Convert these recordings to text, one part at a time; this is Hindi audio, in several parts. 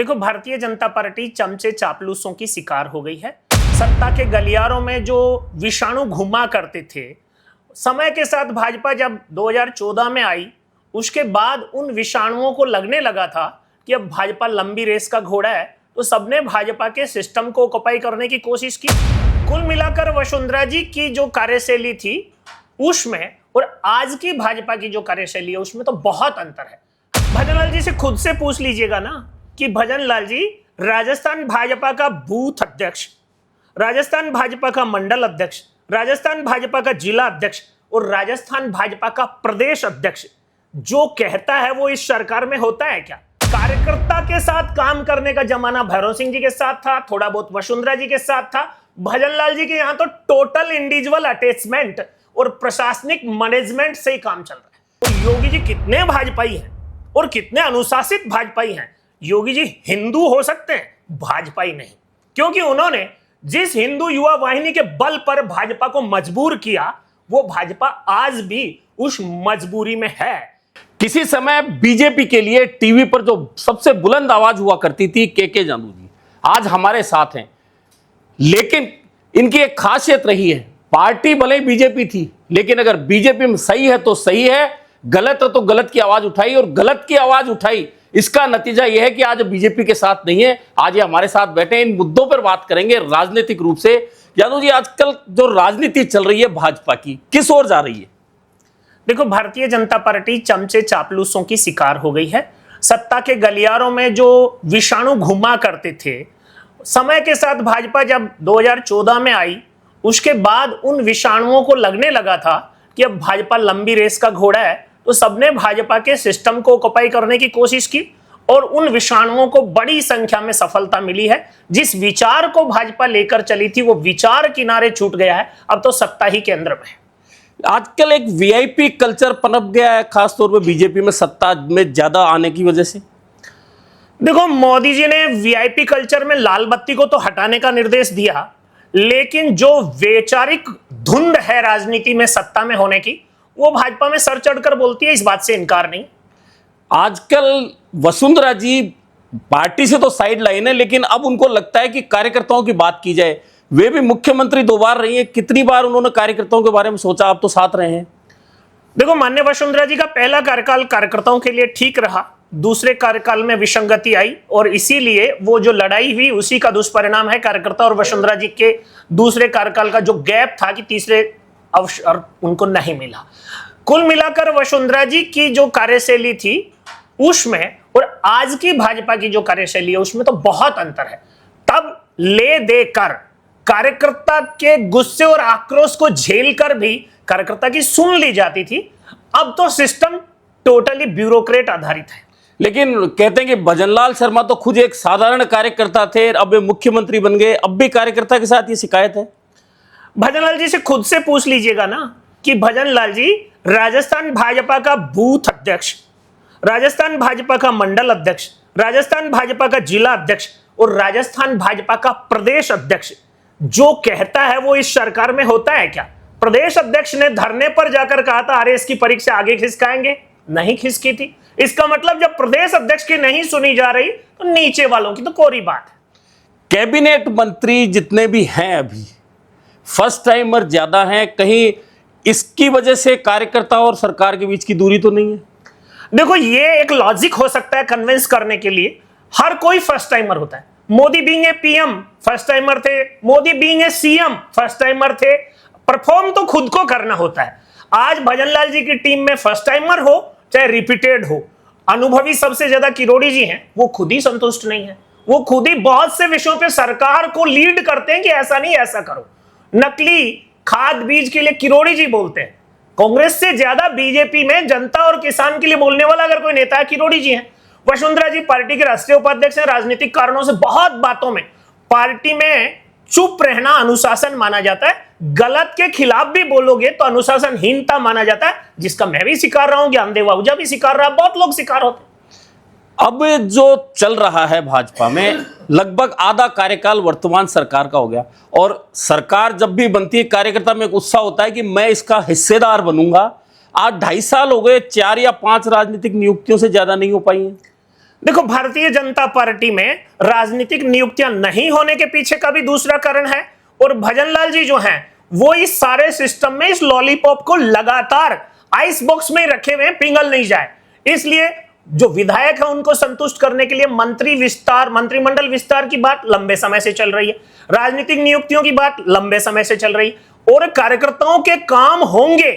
देखो, भारतीय जनता पार्टी चमचे चापलूसों की शिकार हो गई है। सत्ता के गलियारों में जो विषाणु घुमा करते थे, समय के साथ भाजपा जब 2014 में आई, उसके बाद उन विषाणुओं को लगने लगा था कि अब भाजपा लंबी रेस का घोड़ा है, तो सबने भाजपा के सिस्टम को ऑक्युपाई करने की कोशिश की। कुल मिलाकर वसुंधरा जी की जो कार्यशैली थी उसमें और आज की भाजपा की जो कार्यशैली है उसमें तो बहुत अंतर है। भजनलाल जी से खुद से पूछ लीजिएगा ना कि भजनलाल जी राजस्थान भाजपा का बूथ अध्यक्ष, राजस्थान भाजपा का मंडल अध्यक्ष, राजस्थान भाजपा का जिला अध्यक्ष और राजस्थान भाजपा का प्रदेश अध्यक्ष जो कहता है वो इस सरकार में होता है क्या? कार्यकर्ता के साथ काम करने का जमाना भैरव सिंह जी के साथ था, थोड़ा बहुत वसुंधरा जी के साथ था। भजनलाल जी के यहां तो टोटल इंडिविजुअल अटैचमेंट और प्रशासनिक मैनेजमेंट से ही काम चल रहा है। तो योगी जी कितने भाजपाई हैं और कितने अनुशासित भाजपाई हैं। योगी जी हिंदू हो सकते हैं, भाजपाई नहीं, क्योंकि उन्होंने जिस हिंदू युवा वाहिनी के बल पर भाजपा को मजबूर किया, वो भाजपा आज भी उस मजबूरी में है। किसी समय बीजेपी के लिए टीवी पर जो सबसे बुलंद आवाज हुआ करती थी के जादू जी, आज हमारे साथ हैं। लेकिन इनकी एक खासियत रही है, पार्टी भले ही बीजेपी थी, लेकिन अगर बीजेपी में सही है तो सही है, गलत है तो गलत की आवाज उठाई, और गलत की आवाज उठाई। इसका नतीजा यह है कि आज बीजेपी के साथ नहीं है, आज ये हमारे साथ बैठे हैं। इन मुद्दों पर बात करेंगे राजनीतिक रूप से। यादव जी, आजकल जो राजनीति चल रही है भाजपा की, किस ओर जा रही है? देखो, भारतीय जनता पार्टी चमचे चापलूसों की शिकार हो गई है। सत्ता के गलियारों में जो विषाणु घुमा करते थे, समय के साथ भाजपा जब 2014 में आई, उसके बाद उन विषाणुओं को लगने लगा था कि अब भाजपा लंबी रेस का घोड़ा है, तो सबने भाजपा के सिस्टम को ऑक्युपाई करने की कोशिश की और उन विषाणुओं को बड़ी संख्या में सफलता मिली है। जिस विचार को भाजपा लेकर चली थी वो विचार किनारे छूट गया है, अब तो सत्ता ही केंद्र में है। आजकल एक वीआईपी कल्चर पनप गया है, खासतौर पर बीजेपी में सत्ता में ज्यादा आने की वजह से। देखो, मोदी जी ने वीआईपी कल्चर में लाल बत्ती को तो हटाने का निर्देश दिया, लेकिन जो वैचारिक धुंध है राजनीति में सत्ता में होने की, वो भाजपा में सर चढ़कर बोलती है, इस बात से इनकार नहीं। आजकल वसुंधरा जी पार्टी से तो साइड लाइन है, लेकिन अब उनको लगता है कि कार्यकर्ताओं की बात की जाए। वे भी मुख्यमंत्री 2 बार रही हैं, कितनी बार उन्होंने कार्यकर्ताओं के बारे में सोचा? आप तो साथ रहे हैं। देखो, माननीय वसुंधरा जी का पहला कार्यकाल कार्यकर्ताओं के लिए ठीक रहा, दूसरे कार्यकाल में विसंगति आई और इसीलिए वो जो लड़ाई हुई उसी का दुष्परिणाम है। कार्यकर्ता और वसुंधरा जी के दूसरे कार्यकाल का जो गैप था कि तीसरे अवसर उनको नहीं मिला। कुल मिलाकर वसुंधरा जी की जो कार्यशैली थी उसमें और आज की भाजपा की जो कार्यशैली है उसमें तो बहुत अंतर है। तब ले देकर कार्यकर्ता के गुस्से और आक्रोश को झेलकर भी कार्यकर्ता की सुन ली जाती थी, अब तो सिस्टम टोटली ब्यूरोक्रेट आधारित है। लेकिन कहते हैं कि भजनलाल शर्मा तो खुद एक साधारण कार्यकर्ता थे, अब वे मुख्यमंत्री बन गए, अब भी कार्यकर्ता के साथ ये शिकायत है। भजनलाल जी से खुद से पूछ लीजिएगा ना कि भजनलाल जी राजस्थान भाजपा का बूथ अध्यक्ष, राजस्थान भाजपा का मंडल अध्यक्ष, राजस्थान भाजपा का जिला अध्यक्ष और राजस्थान भाजपा का प्रदेश अध्यक्ष जो कहता है वो इस सरकार में होता है क्या? प्रदेश अध्यक्ष ने धरने पर जाकर कहा था आरएएस की परीक्षा आगे खिसकाएंगे, नहीं खिसकी थी। इसका मतलब जब प्रदेश अध्यक्ष की नहीं सुनी जा रही तो नीचे वालों की तो कोरी बात है। कैबिनेट मंत्री जितने भी हैं अभी फर्स्ट टाइमर ज्यादा हैं, कहीं इसकी वजह से कार्यकर्ता और सरकार के बीच की दूरी तो नहीं है? देखो, ये एक लॉजिक हो सकता है कन्विंस करने के लिए, हर कोई फर्स्ट टाइमर होता है। Modi being a PM first timer थे, Modi being a CM first timer थे। परफॉर्म तो खुद को करना होता है। आज भजनलाल जी की टीम में फर्स्ट टाइमर हो चाहे रिपीटेड हो, अनुभवी सबसे ज्यादा किरोड़ी जी हैं, वो खुद ही संतुष्ट नहीं है। वो खुद ही बहुत से विषयों पे सरकार को लीड करते हैं कि ऐसा नहीं ऐसा करो। नकली खाद बीज के लिए किरोड़ी जी बोलते हैं। कांग्रेस से ज्यादा बीजेपी में जनता और किसान के लिए बोलने वाला अगर कोई नेता है, किरोड़ी जी हैं। वसुंधरा जी पार्टी के राष्ट्रीय उपाध्यक्ष हैं। राजनीतिक कारणों से बहुत बातों में पार्टी में चुप रहना अनुशासन माना जाता है। गलत के खिलाफ भी बोलोगे तो अनुशासनहीनता माना जाता है, जिसका मैं भी शिकार रहा हूं, ज्ञानदेव आहूजा भी शिकार रहा, बहुत लोग शिकार होते हैं। अब जो चल रहा है भाजपा में, लगभग आधा कार्यकाल वर्तमान सरकार का हो गया, और सरकार जब भी बनती है कार्यकर्ता में एक उत्साह होता है कि मैं इसका हिस्सेदार बनूंगा। आज 2.5 साल हो गए, 4 या 5 राजनीतिक नियुक्तियों से ज्यादा नहीं हो पाई हैं। देखो, भारतीय जनता पार्टी में राजनीतिक नियुक्तियां नहीं होने के पीछे का भी दूसरा कारण है, और भजनलाल जी जो हैं वो इस सारे सिस्टम में इस लॉलीपॉप को लगातार आइस बॉक्स में रखे हुए, पिघल नहीं जाए, इसलिए जो विधायक है उनको संतुष्ट करने के लिए मंत्रिमंडल विस्तार की बात लंबे समय से चल रही है, राजनीतिक नियुक्तियों की बात लंबे समय से चल रही है, और कार्यकर्ताओं के काम होंगे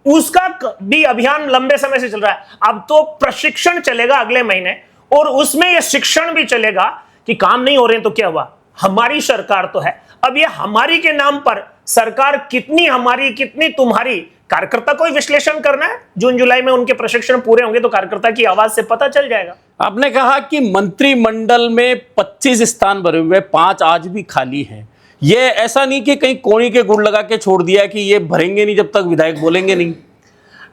उसका भी अभियान लंबे समय से चल रहा है। अब तो प्रशिक्षण चलेगा अगले महीने, और उसमें यह शिक्षण भी चलेगा कि काम नहीं हो रहे हैं तो क्या हुआ, हमारी सरकार तो है। अब ये हमारी के नाम पर सरकार कितनी हमारी कितनी तुम्हारी, कार्यकर्ता को ही विश्लेषण करना है। जून जुलाई में उनके प्रशिक्षण पूरे होंगे तो कार्यकर्ता की आवाज से पता चल जाएगा। आपने कहा कि मंत्रिमंडल में 25 स्थान भरे हुए, 5 आज भी खाली हैं। ये ऐसा नहीं कि कहीं कोणी के गुड़ लगा के छोड़ दिया कि ये भरेंगे नहीं जब तक विधायक बोलेंगे नहीं।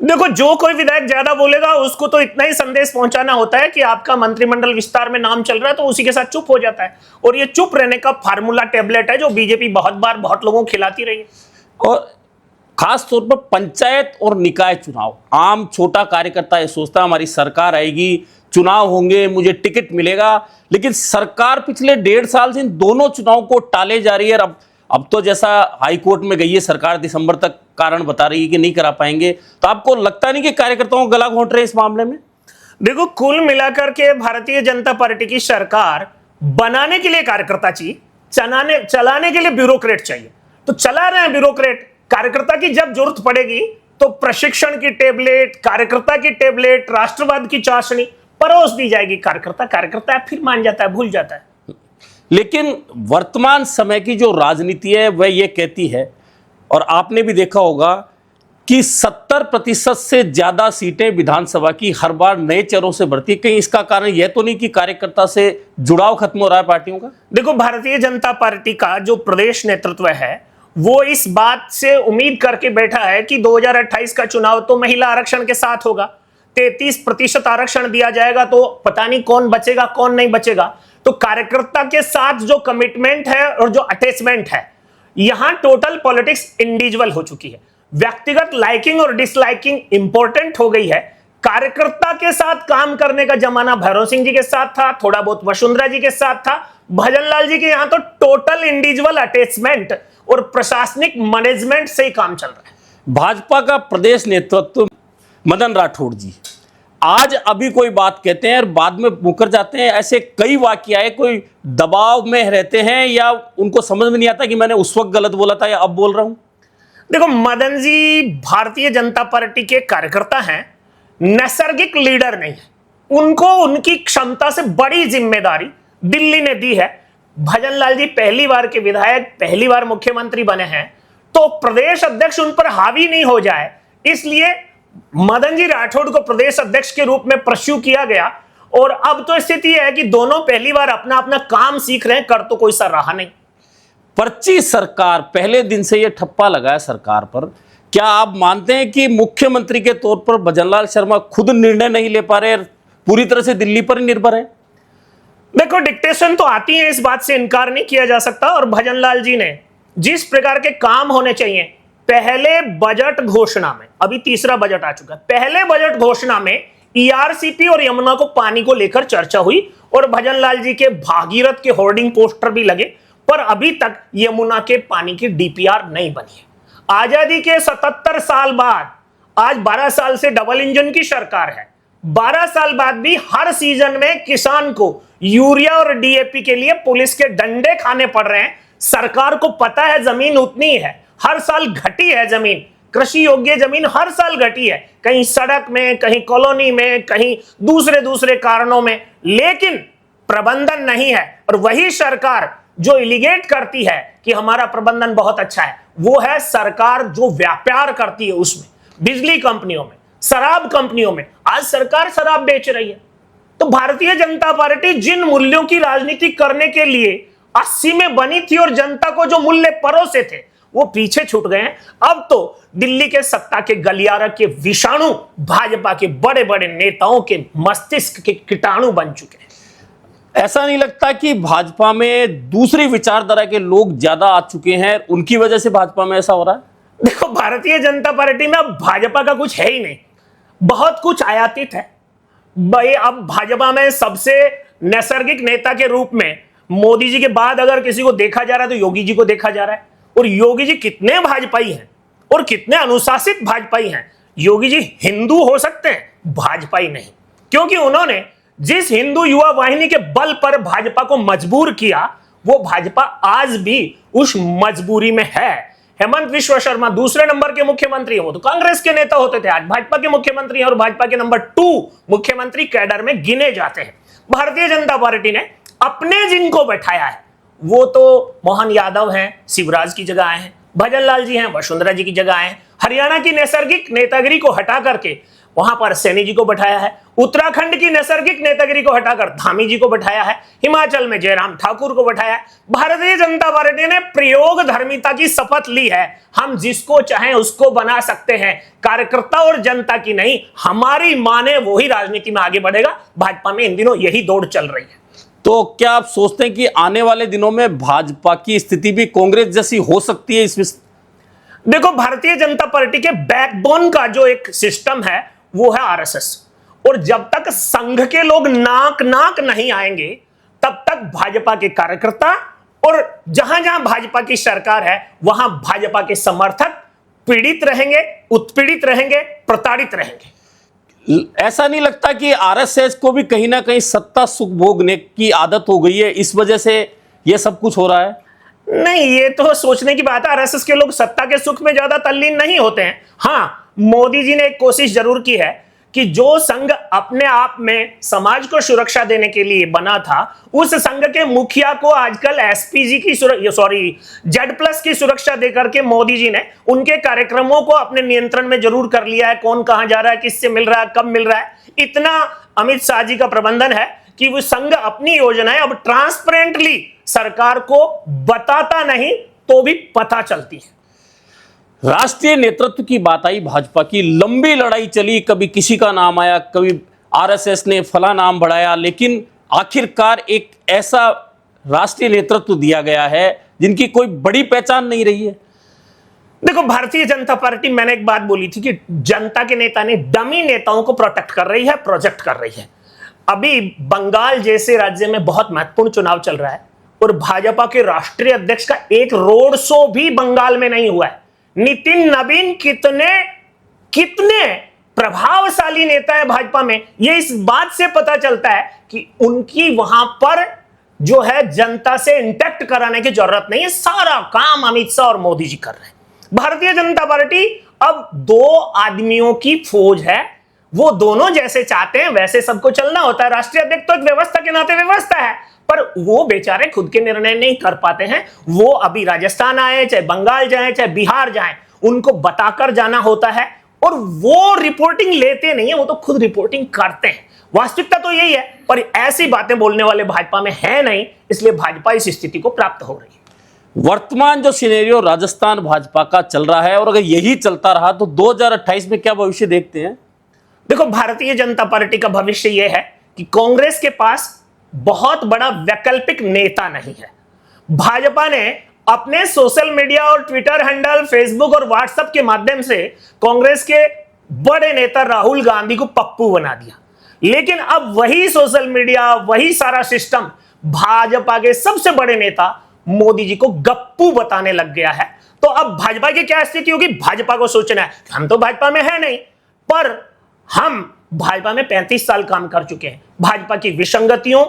देखो, जो कोई विधायक ज्यादा बोलेगा उसको तो इतना ही संदेश पहुंचाना होता है कि आपका मंत्रिमंडल विस्तार में नाम चल रहा है, तो उसी के साथ चुप हो जाता है। और ये चुप रहने का फार्मूला टेबलेट है जो बीजेपी बहुत बार बहुत लोगों को खिलाती रही है। और खास तौर पर पंचायत और निकाय चुनाव, आम छोटा कार्यकर्ता ये सोचता है हमारी सरकार आएगी, चुनाव होंगे, मुझे टिकट मिलेगा, लेकिन सरकार पिछले 1.5 साल से इन दोनों चुनाव को टाले जा रही है। अब तो जैसा हाई कोर्ट में गई है सरकार, दिसंबर तक कारण बता रही है कि नहीं करा पाएंगे, तो आपको लगता नहीं कि कार्यकर्ताओं को गला घोंट रहे इस मामले में? देखो, कुल मिलाकर के भारतीय जनता पार्टी की सरकार बनाने के लिए कार्यकर्ता चाहिए, चलाने के लिए ब्यूरोक्रेट चाहिए। तो चला रहे हैं ब्यूरोक्रेट, कार्यकर्ता की जब जरूरत पड़ेगी तो प्रशिक्षण की टेबलेट, कार्यकर्ता की टेबलेट, राष्ट्रवाद की चाशनी परोस दी जाएगी। कार्यकर्ता फिर मान जाता है, भूल जाता है। लेकिन वर्तमान समय की जो राजनीति है वह ये कहती है, और आपने भी देखा होगा कि 70% से ज्यादा सीटें विधानसभा की हर बार नए चेहरों से बढ़ती है। कहीं इसका कारण यह तो नहीं कि कार्यकर्ता से जुड़ाव खत्म हो रहा है पार्टियों का? देखो, भारतीय जनता पार्टी का जो प्रदेश नेतृत्व है वो इस बात से उम्मीद करके बैठा है कि 2028 का चुनाव तो महिला आरक्षण के साथ होगा, 33% आरक्षण दिया जाएगा, तो पता नहीं कौन बचेगा कौन नहीं बचेगा। तो कार्यकर्ता के साथ जो कमिटमेंट है और जो अटैचमेंट है, यहां टोटल पॉलिटिक्स इंडिविजुअल हो चुकी है। व्यक्तिगत लाइकिंग और डिसलाइकिंग इंपॉर्टेंट हो गई है। कार्यकर्ता के साथ काम करने का जमाना भैरव सिंह जी के साथ था, थोड़ा बहुत वसुंधरा जी के साथ था, भजनलाल जी के यहां तो टोटल इंडिविजुअल अटैचमेंट और प्रशासनिक मैनेजमेंट से ही काम चल रहा है। भाजपा का प्रदेश नेतृत्व मदन राठौड़ जी आज अभी कोई बात कहते हैं और बाद में मुकर जाते हैं, ऐसे कई वाकये आए, कोई दबाव में रहते हैं या उनको समझ में नहीं आता कि मैंने उस वक्त गलत बोला था या अब बोल रहा हूं? देखो, मदन जी भारतीय जनता पार्टी के कार्यकर्ता हैं, नैसर्गिक लीडर नहीं है। उनको उनकी क्षमता से बड़ी जिम्मेदारी दिल्ली ने दी है। भजनलाल जी पहली बार के विधायक, पहली बार मुख्यमंत्री बने हैं, तो प्रदेश अध्यक्ष उन पर हावी नहीं हो जाए, इसलिए मदन जी राठौड़ को प्रदेश अध्यक्ष के रूप में प्रश्यू किया गया। और अब तो स्थिति है कि दोनों पहली बार अपना अपना काम सीख रहे हैं, कर तो कोई सा रहा नहीं। पर्ची सरकार, पहले दिन से यह ठप्पा लगा है सरकार पर। क्या आप मानते हैं कि मुख्यमंत्री के तौर पर भजनलाल शर्मा खुद निर्णय नहीं ले पा रहे, पूरी तरह से दिल्ली पर ही निर्भर है? देखो, डिक्टेशन तो आती है, इस बात से इनकार नहीं किया जा सकता। और भजनलाल जी ने जिस प्रकार के काम होने चाहिए, पहले बजट घोषणा में, अभी तीसरा बजट आ चुका है, पहले बजट घोषणा में ईआरसीपी और यमुना को पानी को लेकर चर्चा हुई और भजनलाल जी के भागीरथ के होर्डिंग पोस्टर भी लगे, पर अभी तक यमुना के पानी की डीपीआर नहीं बनी है। आजादी के 77 साल बाद आज 12 साल से डबल इंजन की सरकार है। 12 साल बाद भी हर सीजन में किसान को यूरिया और डीएपी के लिए पुलिस के डंडे खाने पड़ रहे हैं। सरकार को पता है जमीन उतनी है, हर साल घटी है जमीन, कृषि योग्य जमीन हर साल घटी है, कहीं सड़क में, कहीं कॉलोनी में, कहीं दूसरे कारणों में, लेकिन प्रबंधन नहीं है। और वही सरकार जो इलिगेट करती है कि हमारा प्रबंधन बहुत अच्छा है, वो है सरकार जो व्यापार करती है, उसमें बिजली कंपनियों में, शराब कंपनियों में। आज सरकार शराब बेच रही है। तो भारतीय जनता पार्टी जिन मूल्यों की राजनीति करने के लिए 80 में बनी थी और जनता को जो मूल्य परोसे थे वो पीछे छूट गए हैं। अब तो दिल्ली के सत्ता के गलियारा के विषाणु भाजपा के बड़े बड़े नेताओं के मस्तिष्क के कीटाणु बन चुके हैं। ऐसा नहीं लगता कि भाजपा में दूसरी विचारधारा के लोग ज्यादा आ चुके हैं, उनकी वजह से भाजपा में ऐसा हो रहा है? देखो, भारतीय जनता पार्टी में अब भाजपा का कुछ है ही नहीं, बहुत कुछ आयातित है। भाई अब भाजपा में सबसे नैसर्गिक नेता के रूप में मोदी जी के बाद अगर किसी को देखा जा रहा है तो योगी जी को देखा जा रहा है। और योगी जी कितने भाजपाई हैं और कितने अनुशासित भाजपाई हैं। योगी जी हिंदू हो सकते हैं, भाजपाई नहीं, क्योंकि उन्होंने जिस हिंदू युवा वाहिनी के बल पर भाजपा को मजबूर किया, वो भाजपा आज भी उस मजबूरी में है। हेमंत विश्व शर्मा दूसरे नंबर के मुख्यमंत्री हैं, वो तो कांग्रेस के नेता होते थे, आज भाजपा के मुख्यमंत्री हैं और भाजपा के नंबर 2 मुख्यमंत्री कैडर में गिने जाते हैं। भारतीय जनता पार्टी ने अपने जिनको बैठाया है वो तो मोहन यादव हैं, शिवराज की जगह आए हैं, भजन लाल जी हैं, वसुंधरा जी की जगह आए हैं। हरियाणा की नैसर्गिक नेतागिरी को हटा करके वहां पर सैनी जी को बैठाया है। उत्तराखंड की नैसर्गिक नेतागिरी को हटाकर धामी जी को बैठाया है। हिमाचल में जयराम ठाकुर को बैठाया है। भारतीय जनता पार्टी ने प्रयोग धर्मिता की शपथ ली है। हम जिसको चाहें उसको बना सकते हैं, कार्यकर्ता और जनता की नहीं, हमारी माने वो ही राजनीति में आगे बढ़ेगा। भाजपा में इन दिनों यही दौड़ चल रही है। तो क्या आप सोचते हैं कि आने वाले दिनों में भाजपा की स्थिति भी कांग्रेस जैसी हो सकती है? देखो, भारतीय जनता पार्टी के बैकबोन का जो एक सिस्टम है वो है आरएसएस, और जब तक संघ के लोग नाक नाक नहीं आएंगे तब तक भाजपा के कार्यकर्ता और जहां जहां भाजपा की सरकार है वहां भाजपा के समर्थक पीड़ित रहेंगे, उत्पीड़ित रहेंगे, प्रताड़ित रहेंगे। ऐसा नहीं लगता कि आरएसएस को भी कहीं ना कहीं सत्ता सुख भोगने की आदत हो गई है, इस वजह से यह सब कुछ हो रहा है? नहीं, ये तो सोचने की बात है। आरएसएस के लोग सत्ता के सुख में ज्यादा तल्लीन नहीं होते हैं। हाँ, मोदी जी ने एक कोशिश जरूर की है कि जो संघ अपने आप में समाज को सुरक्षा देने के लिए बना था, उस संघ के मुखिया को आजकल एसपीजी की Z+ की सुरक्षा देकर के मोदी जी ने उनके कार्यक्रमों को अपने नियंत्रण में जरूर कर लिया है। कौन कहां जा रहा है, किससे मिल रहा है, कब मिल रहा है, इतना अमित शाह जी का प्रबंधन है कि वो संघ अपनी योजनाएं अब ट्रांसपेरेंटली सरकार को बताता नहीं तो भी पता चलती है। राष्ट्रीय नेतृत्व की बात आई, भाजपा की लंबी लड़ाई चली, कभी किसी का नाम आया, कभी आरएसएस ने फला नाम बढ़ाया, लेकिन आखिरकार एक ऐसा राष्ट्रीय नेतृत्व दिया गया है जिनकी कोई बड़ी पहचान नहीं रही है। देखो, भारतीय जनता पार्टी, मैंने एक बात बोली थी कि जनता के नेता ने डमी नेताओं को प्रोटेक्ट कर रही है, प्रोजेक्ट कर रही है। अभी बंगाल जैसे राज्य में बहुत महत्वपूर्ण चुनाव चल रहा है और भाजपा के राष्ट्रीय अध्यक्ष का एक रोड शो भी बंगाल में नहीं हुआ है। नितिन नवीन कितने प्रभावशाली नेता है भाजपा में, यह इस बात से पता चलता है कि उनकी वहां पर जो है जनता से इंटैक्ट कराने की जरूरत नहीं है। सारा काम अमित शाह और मोदी जी कर रहे हैं। भारतीय जनता पार्टी अब 2 आदमियों की फौज है, वो दोनों जैसे चाहते हैं वैसे सबको चलना होता है। राष्ट्रीय अध्यक्ष तो एक व्यवस्था के नाते व्यवस्था है, पर वो बेचारे खुद के निर्णय नहीं कर पाते हैं। वो अभी राजस्थान आए, चाहे बंगाल जाए, चाहे बिहार जाए, उनको बताकर जाना होता है और वो रिपोर्टिंग लेते नहीं है, वो तो खुद रिपोर्टिंग करते हैं। वास्तविकता तो यही है, पर ऐसी बातें बोलने वाले भाजपा में है नहीं, इसलिए भाजपा इस स्थिति को प्राप्त हो रही है। वर्तमान जो सिनेरियो राजस्थान भाजपा का चल रहा है, और अगर यही चलता रहा तो 2028 में क्या भविष्य देखते हैं? देखो, भारतीय जनता पार्टी का भविष्य यह है कि कांग्रेस के पास बहुत बड़ा वैकल्पिक नेता नहीं है। भाजपा ने अपने सोशल मीडिया और ट्विटर हैंडल, फेसबुक और व्हाट्सएप के माध्यम से कांग्रेस के बड़े नेता राहुल गांधी को पप्पू बना दिया, लेकिन अब वही सोशल मीडिया, वही सारा सिस्टम भाजपा के सबसे बड़े नेता मोदी जी को गप्पू बताने लग गया है। तो अब भाजपा की क्या स्थिति होगी? भाजपा को सोचना है हम तो भाजपा में है नहीं, पर हम भाजपा में 35 साल काम कर चुके हैं, भाजपा की विसंगतियों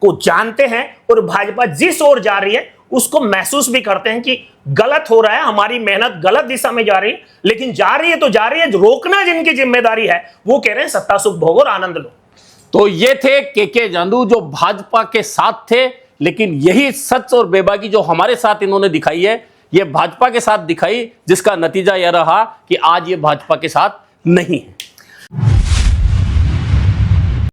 को जानते हैं और भाजपा जिस ओर जा रही है उसको महसूस भी करते हैं कि गलत हो रहा है, हमारी मेहनत गलत दिशा में जा रही है, लेकिन जा रही है तो जा रही है। रोकना जिनकी जिम्मेदारी है वो कह रहे हैं सत्ता सुख भोगो और आनंद लो। तो ये थे के जांदू जो भाजपा के साथ थे, लेकिन यही सच और बेबाकी जो हमारे साथ इन्होंने दिखाई है, ये भाजपा के साथ दिखाई, जिसका नतीजा यह रहा कि आज ये भाजपा के साथ नहीं है।